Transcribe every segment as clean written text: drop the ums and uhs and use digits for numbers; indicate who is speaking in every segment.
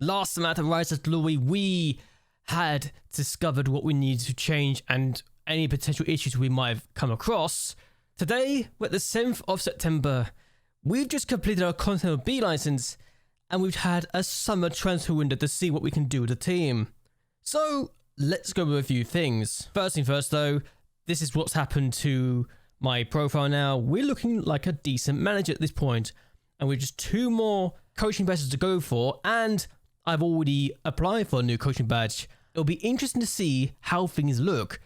Speaker 1: Last time at the Rise of Glory, we had discovered what we needed to change and any potential issues we might have come across. Today, we're at the 7th of September. We've just completed our Continental B license and we've had a summer transfer window to see what we can do with the team. So, let's go with a few things. First thing first though, this is what's happened to my profile now. We're looking like a decent manager at this point, and we've just 2 more coaching badges to go for, and I've already applied for a new coaching badge. It'll be interesting to see how things look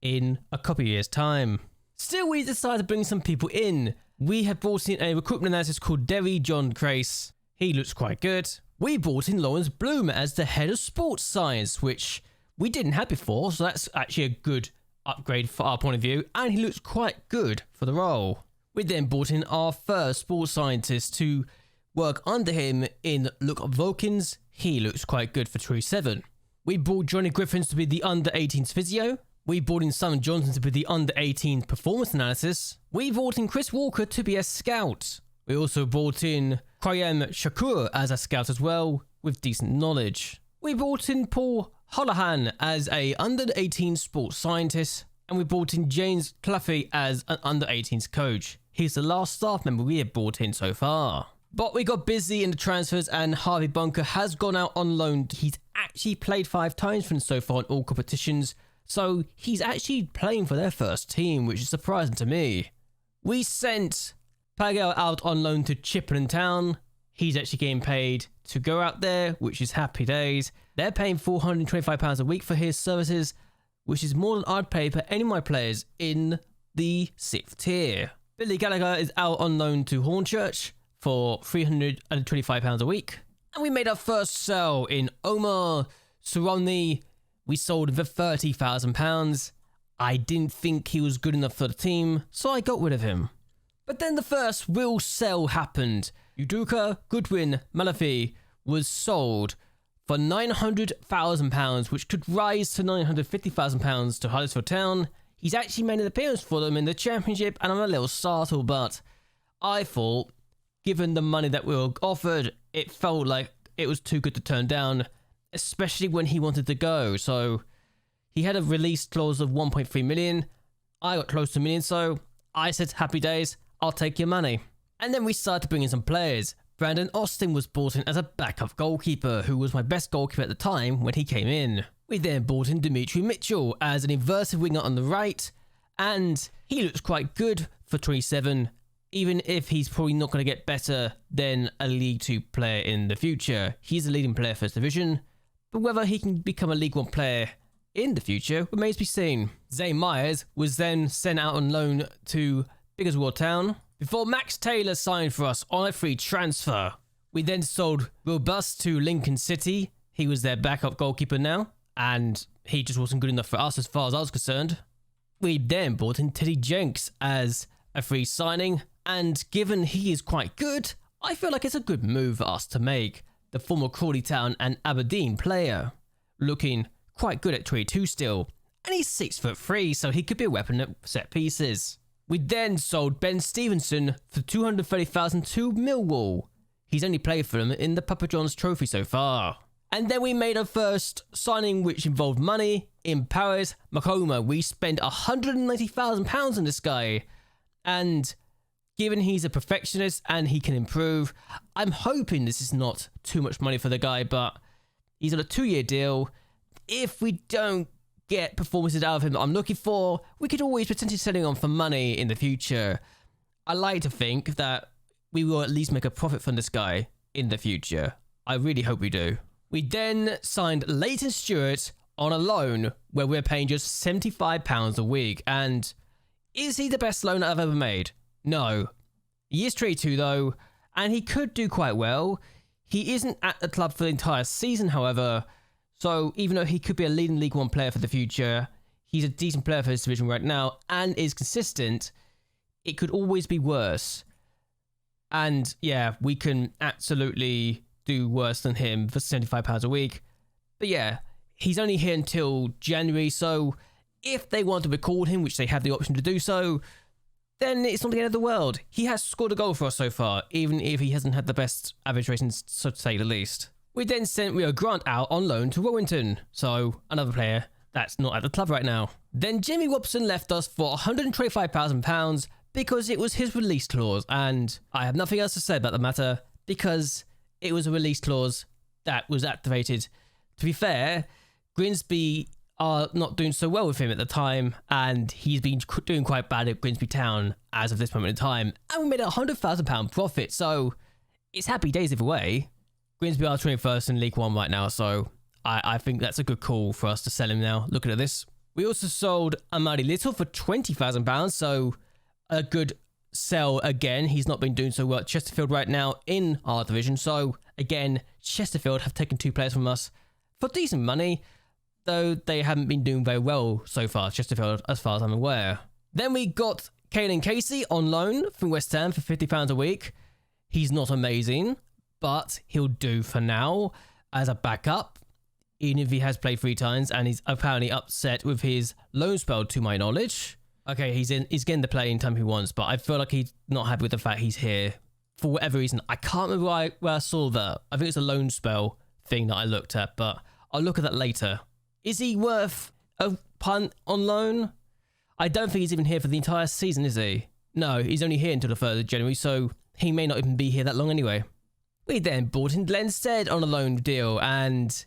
Speaker 1: in a couple of years' time. Still, we decided to bring some people in. We have brought in a recruitment analyst called Derry John Grace. He looks quite good. We brought in Lawrence Bloom as the head of sports science, which we didn't have before, so that's actually a good upgrade for our point of view, and he looks quite good for the role. We then brought in our first sports scientist to work under him in Luke Vulcans. He looks quite good for True 7. We brought Johnny Griffins to be the under-18s physio. We brought in Simon Johnson to be the under-18 performance analysis. We brought in Chris Walker to be a scout. We also brought in Krayem Shakur as a scout as well, with decent knowledge. We brought in Paul Holohan as a under-18 sports scientist, and we brought in James Cluffy as an under-18s coach. He's the last staff member we have brought in so far. But we got busy in the transfers and Harvey Bunker has gone out on loan. He's actually played 5 times for them so far in all competitions, so he's actually playing for their first team, which is surprising to me. We sent Pagel out on loan to Chippenham Town. He's actually getting paid to go out there, which is happy days. They're paying £425 a week for his services, which is more than I'd pay for any of my players in the 6th tier. Billy Gallagher is out on loan to Hornchurch for £325 a week. And we made our first sell in Omar Suroni. We sold him for £30,000. I didn't think he was good enough for the team, so I got rid of him. But then the first real sell happened. Udoka Goodwin Malafi was sold for £900,000, which could rise to £950,000 to Huddersfield Town. He's actually made an appearance for them in the Championship, and I'm a little startled, but I thought, given the money that we were offered, it felt like it was too good to turn down, especially when he wanted to go. So he had a release clause of 1.3 million. I got close to a million, so I said, happy days, I'll take your money. And then we started to bring in some players. Brandon Austin was brought in as a backup goalkeeper, who was my best goalkeeper at the time when he came in. We then brought in Dimitri Mitchell as an inverted winger on the right, and he looks quite good for 27, even if he's probably not going to get better than a League 2 player in the future. He's a leading player First Division, but whether he can become a League 1 player in the future remains to be seen. Zane Myers was then sent out on loan to Biggleswade Town before Max Taylor signed for us on a free transfer. We then sold Robust to Lincoln City. He was their backup goalkeeper now, and he just wasn't good enough for us as far as I was concerned. We then brought in Teddy Jenks as a free signing, and given he is quite good, I feel like it's a good move for us to make. The former Crawley Town and Aberdeen player, looking quite good at 22 still, and he's 6'3", so he could be a weapon at set pieces. We then sold Ben Stevenson for $230,000 to Millwall. He's only played for them in the Papa John's Trophy so far. And then we made our first signing, which involved money, in Paris Makoma. We spent £190,000 on this guy, and given he's a perfectionist and he can improve, I'm hoping this is not too much money for the guy, but he's on a 2-year deal. If we don't get performances out of him that I'm looking for, we could always potentially sell him on for money in the future. I like to think that we will at least make a profit from this guy in the future. I really hope we do. We then signed Leighton Stewart on a loan where we're paying just £75 a week. And is he the best loan I've ever made? No. He is 22 though, and he could do quite well. He isn't at the club for the entire season, however, so even though he could be a leading League 1 player for the future, he's a decent player for his division right now and is consistent. It could always be worse. And yeah, we can absolutely do worse than him for £75 a week. But yeah, he's only here until January, so if they want to record him, which they have the option to do so, then it's not the end of the world. He has scored a goal for us so far, even if he hasn't had the best average ratings, so to say the least. We then sent Rio Grant out on loan to Rowington, so another player that's not at the club right now. Then Jimmy Robson left us for £125,000 because it was his release clause, and I have nothing else to say about the matter because it was a release clause that was activated. To be fair, Grimsby are not doing so well with him at the time, and he's been doing quite bad at Grimsby Town as of this moment in time, and we made a £100,000 profit, so it's happy days either way. Grimsby are 21st in League One right now, so I think that's a good call for us to sell him now. Looking at this. We also sold Amadi Little for £20,000, so a good sell again. He's not been doing so well at Chesterfield right now in our division, so again, Chesterfield have taken 2 players from us for decent money, though they haven't been doing very well so far, Chesterfield, as far as I'm aware. Then we got Caelan Casey on loan from West Ham for £50 a week. He's not amazing, but he'll do for now as a backup, even if he has played 3 times and he's apparently upset with his loan spell to my knowledge. Okay, he's getting the playing time he wants, but I feel like he's not happy with the fact he's here for whatever reason. I can't remember where I saw that. I think it's a loan spell thing that I looked at, but I'll look at that later. Is he worth a punt on loan? I don't think he's even here for the entire season, is he? No, he's only here until the 3rd of January, so he may not even be here that long anyway. We then brought in Glenn Stead on a loan deal, and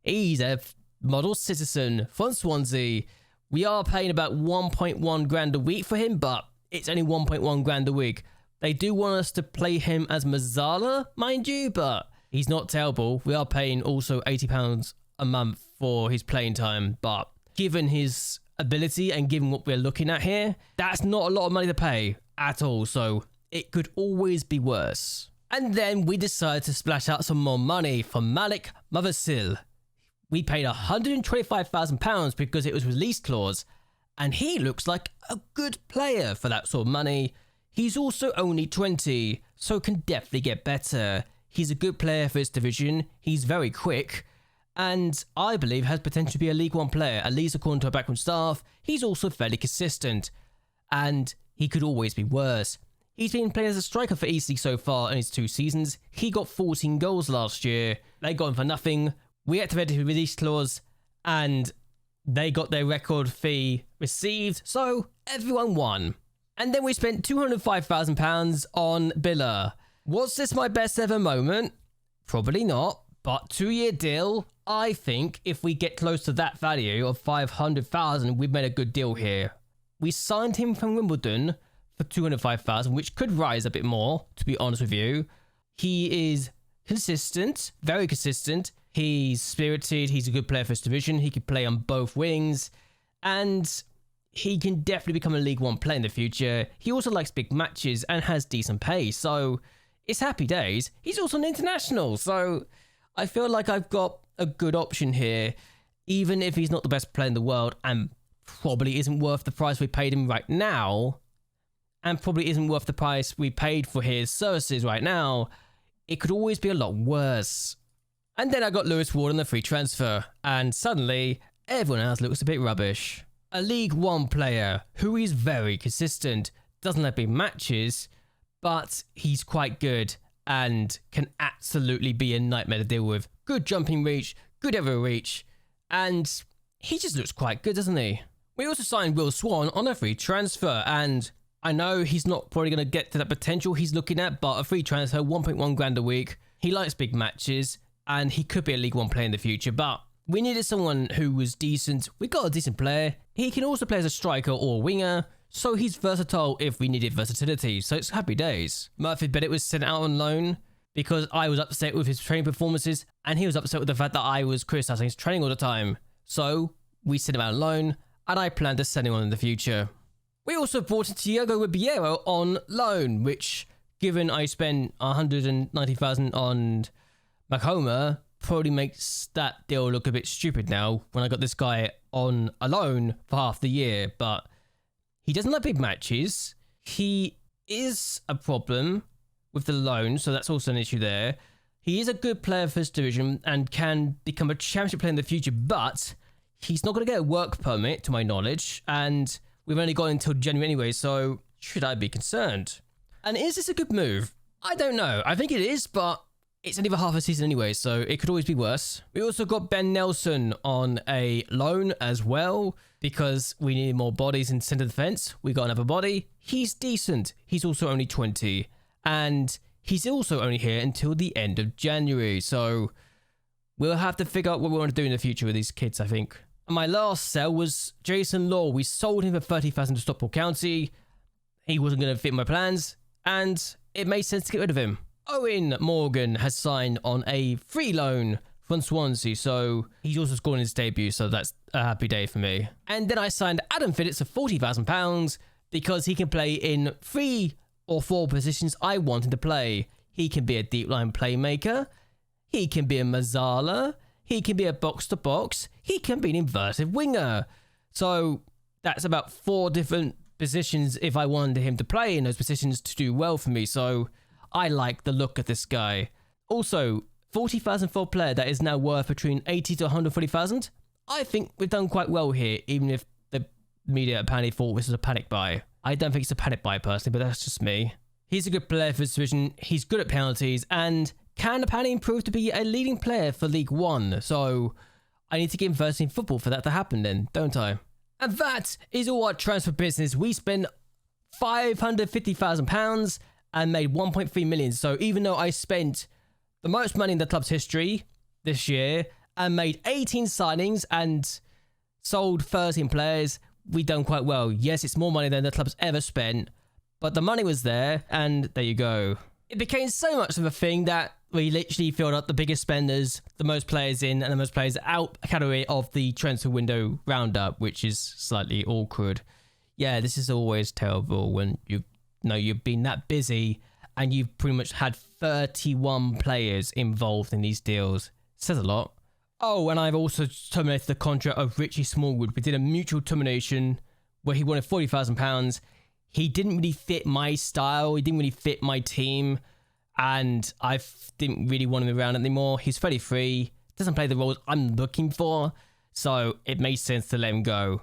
Speaker 1: he's a model citizen from Swansea. We are paying about 1.1 grand a week for him, but it's only 1.1 grand a week. They do want us to play him as Mazzala, mind you, but he's not terrible. We are paying also £80 a month for his playing time, but given his ability and given what we're looking at here, that's not a lot of money to pay at all, so it could always be worse. And then we decided to splash out some more money for Malik Mavasil. We paid £125,000 because it was release clause, and he looks like a good player for that sort of money. He's also only 20, so can definitely get better. He's a good player for his division, he's very quick, and I believe has potential to be a League One player, at least according to our backroom staff. He's also fairly consistent, and he could always be worse. He's been playing as a striker for Eastleigh so far in his 2 seasons. He got 14 goals last year. They got him for nothing. We activated his release clause, and they got their record fee received, so everyone won. And then we spent £205,000 on Billa. Was this my best ever moment? Probably not, but 2-year deal. I think if we get close to that value of 500,000, we've made a good deal here. We signed him from Wimbledon for 205,000, which could rise a bit more, to be honest with you. He is consistent, very consistent. He's spirited, he's a good player for his division, he can play on both wings, and he can definitely become a League One player in the future. He also likes big matches and has decent pace, so it's happy days. He's also an international, so I feel like I've got a good option here, even if he's not the best player in the world and probably isn't worth the price we paid him right now, and probably isn't worth the price we paid for his services right now. It could always be a lot worse. And then I got Lewis Ward on the free transfer, and suddenly everyone else looks a bit rubbish. A League One player who is very consistent, doesn't have big matches, but he's quite good and can absolutely be a nightmare to deal with. Good jumping reach, good ever reach, and he just looks quite good, doesn't he? We also signed Will Swan on a free transfer, and I know he's not probably going to get to that potential he's looking at, but a free transfer, 1.1 grand a week. He likes big matches, and he could be a League One player in the future, but we needed someone who was decent. We got a decent player. He can also play as a striker or a winger, so he's versatile if we needed versatility, so it's happy days. Murphy Bennett was sent out on loan because I was upset with his training performances, and he was upset with the fact that I was criticising his training all the time. So we sent him out on loan, and I plan to send him on in the future. We also brought in Thiago Ribeiro on loan, which, given I spent 190,000 on Macoma, probably makes that deal look a bit stupid now when I got this guy on a loan for half the year, but he doesn't like big matches. He is a problem with the loan, so that's also an issue there. He is a good player for his division and can become a championship player in the future, but he's not going to get a work permit, to my knowledge, and we've only got until January anyway, so should I be concerned? And is this a good move? I don't know. I think it is, but it's only the half a season anyway, so it could always be worse. We also got Ben Nelson on a loan as well, because we needed more bodies in centre defence. We got another body. He's decent. He's also only 20. And he's also only here until the end of January. So we'll have to figure out what we want to do in the future with these kids, I think. And my last sell was Jason Law. We sold him for 30,000 to Stockport County. He wasn't going to fit my plans, and it made sense to get rid of him. Owen Morgan has signed on a free loan from Swansea, so he's also scored in his debut, so that's a happy day for me. And then I signed Adam Fiddits for £40,000 because he can play in 3 or 4 positions I want him to play. He can be a deep line playmaker, he can be a Mazzala, he can be a box-to-box, he can be an inverted winger. So that's about 4 different positions if I wanted him to play in those positions to do well for me, so I like the look of this guy. Also, 40,000 for a player that is now worth between 80 to 140,000. I think we've done quite well here, even if the media apparently thought this was a panic buy. I don't think it's a panic buy personally, but that's just me. He's a good player for this division, he's good at penalties, and can apparently prove to be a leading player for League One. So I need to give him first team football for that to happen then, don't I? And that is all our transfer business. We spent £550,000 and made 1.3 million. So even though I spent the most money in the club's history this year and made 18 signings and sold 13 players, we done quite well. Yes, it's more money than the club's ever spent, but the money was there, and there you go. It became so much of a thing that we literally filled up the biggest spenders, the most players in, and the most players out category of the transfer window roundup, which is slightly awkward. Yeah, this is always terrible when you've been that busy and you've pretty much had 31 players involved in these deals. It says a lot. Oh, and I've also terminated the contract of Richie Smallwood. We did a mutual termination where he wanted £40,000. He didn't really fit my style. He didn't really fit my team. And I didn't really want him around anymore. He's 33. Doesn't play the roles I'm looking for. So it made sense to let him go.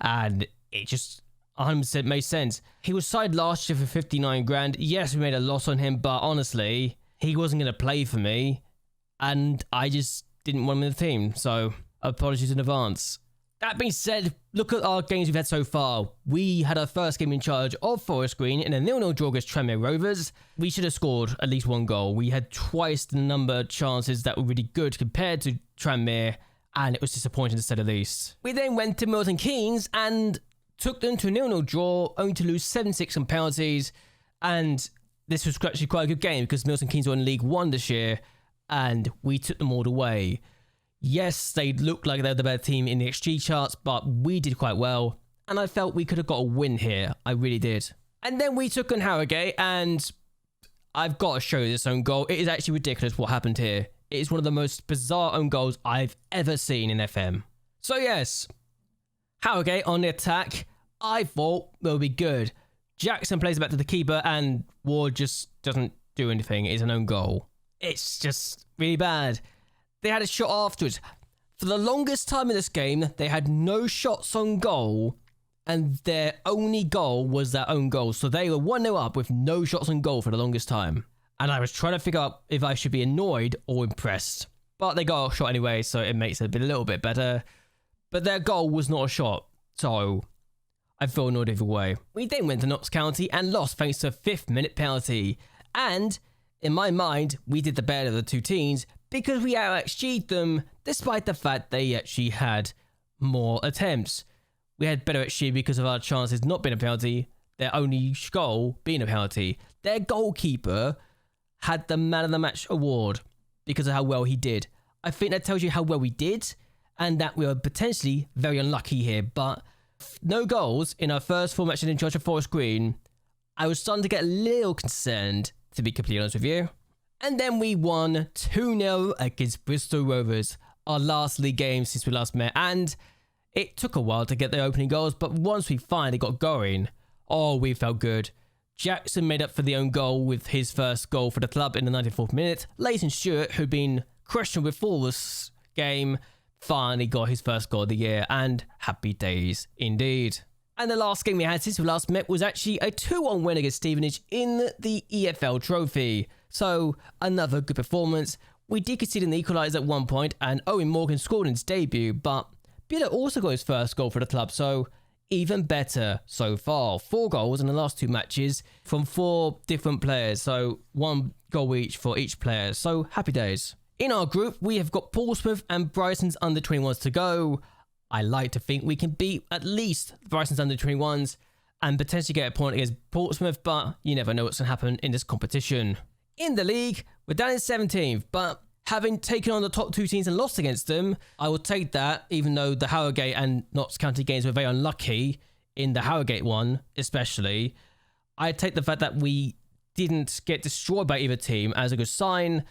Speaker 1: And it just 100% made sense. He was signed last year for 59 grand. Yes, we made a loss on him, but honestly, he wasn't going to play for me. And I just didn't want him in the team. So apologies in advance. That being said, look at our games we've had so far. We had our first game in charge of Forest Green in a 0-0 draw against Tranmere Rovers. We should have scored at least 1 goal. We had twice the number of chances that were really good compared to Tranmere, and it was disappointing to say the least. We then went to Milton Keynes and took them to a 0-0 draw, only to lose 7-6 on penalties. And this was actually quite a good game because Milton Keynes were in League One this year, and we took them all the way. Yes, they looked like they were the better team in the XG charts, but we did quite well, and I felt we could have got a win here. I really did. And then we took on Harrogate, and I've got to show you this own goal. It is actually ridiculous what happened here. It is one of the most bizarre own goals I've ever seen in FM. So yes, Harrogate on the attack. I thought will be good. Jackson plays it back to the keeper, and Ward just doesn't do anything. It's an own goal. It's just really bad. They had a shot afterwards. For the longest time in this game, they had no shots on goal, and their only goal was their own goal. So they were 1-0 up with no shots on goal for the longest time. And I was trying to figure out if I should be annoyed or impressed. But they got a shot anyway, so it makes it a little bit better. But their goal was not a shot, so I feel annoyed either way. We then went to Notts County and lost thanks to a 5th minute penalty. And in my mind, we did the better of the two teams, because we out-XG'd them, despite the fact they actually had more attempts. We had better XG because of our chances not being a penalty, their only goal being a penalty. Their goalkeeper had the Man of the Match award because of how well he did. I think that tells you how well we did, and that we were potentially very unlucky here, but no goals in our first 4 matches in charge of Forest Green. I was starting to get a little concerned, to be completely honest with you. And then we won 2-0 against Bristol Rovers, our last league game since we last met. And it took a while to get the opening goals, but once we finally got going, oh, we felt good. Jackson made up for the own goal with his first goal for the club in the 94th minute. Leighton Stewart, who'd been questioned before this game, finally got his first goal of the year, and happy days indeed. And the last game we had since we last met was actually a 2-1 win against Stevenage in the EFL Trophy. So another good performance. We did concede an equaliser at one point, and Owen Morgan scored in his debut, but Biller also got his first goal for the club, so even better so far. 4 goals in the last 2 matches from 4 different players, so 1 goal each for each player, so happy days. In our group, we have got Portsmouth and Brighton's under 21s to go. I like to think we can beat at least Brighton's under 21s and potentially get a point against Portsmouth, but you never know what's going to happen in this competition. In the league, we're down in 17th, but having taken on the top 2 teams and lost against them, I will take that, even though the Harrogate and Notts County games were very unlucky, in the Harrogate one especially. I take the fact that we didn't get destroyed by either team as a good sign,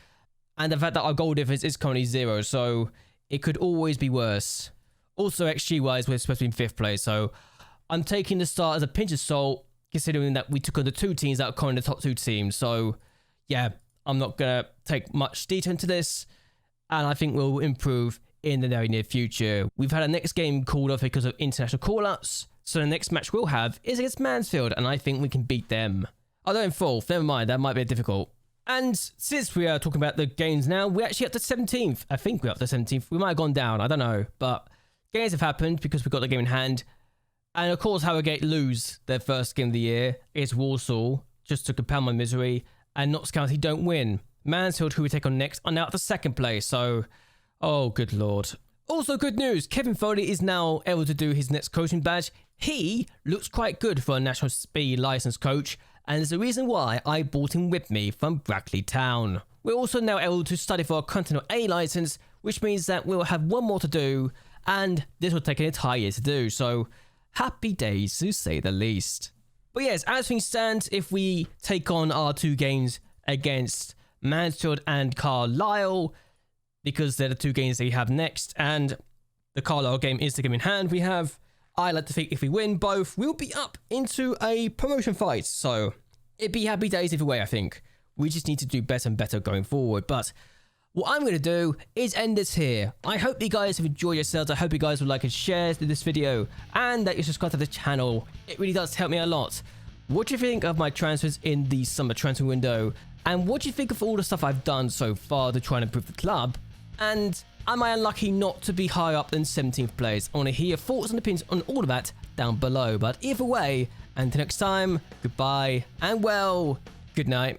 Speaker 1: and the fact that our goal difference is currently 0, so it could always be worse. Also, XG-wise, we're supposed to be in 5th place, so I'm taking the start as a pinch of salt, considering that we took on the 2 teams that are currently the top 2 teams. So, yeah, I'm not going to take much detail into this, and I think we'll improve in the very near future. We've had our next game called off because of international call-ups, so the next match we'll have is against Mansfield, and I think we can beat them. Although in 4th, never mind, that might be difficult. And since we are talking about the games now, we're actually up to 17th. I think we're up to 17th. We might have gone down, I don't know, but games have happened because we've got the game in hand. And of course, Harrogate lose their first game of the year against Walsall, just to compound my misery, and Notts County don't win. Mansfield, who we take on next, are now at the 2nd place, so oh, good lord. Also, good news, Kevin Foley is now able to do his next coaching badge. He looks quite good for a National Speed licensed coach, and there's a reason why I brought him with me from Brackley Town. We're also now able to study for a Continental A license, which means that we'll have 1 more to do, and this will take an entire year to do, so happy days to say the least. But yes, as things stand, if we take on our 2 games against Mansfield and Carlisle, because they're the 2 games that we have next, and the Carlisle game is the game in hand we have, I like to think if we win both, we'll be up into a promotion fight. So it'd be happy days either way, I think. We just need to do better and better going forward. But what I'm going to do is end this here. I hope you guys have enjoyed yourselves. I hope you guys would like and share this video, and that you subscribe to the channel. It really does help me a lot. What do you think of my transfers in the summer transfer window? And what do you think of all the stuff I've done so far to try and improve the club? And am I unlucky not to be higher up than 17th place? I want to hear your thoughts and opinions on all of that down below. But either way, until next time, goodbye, and well, good night.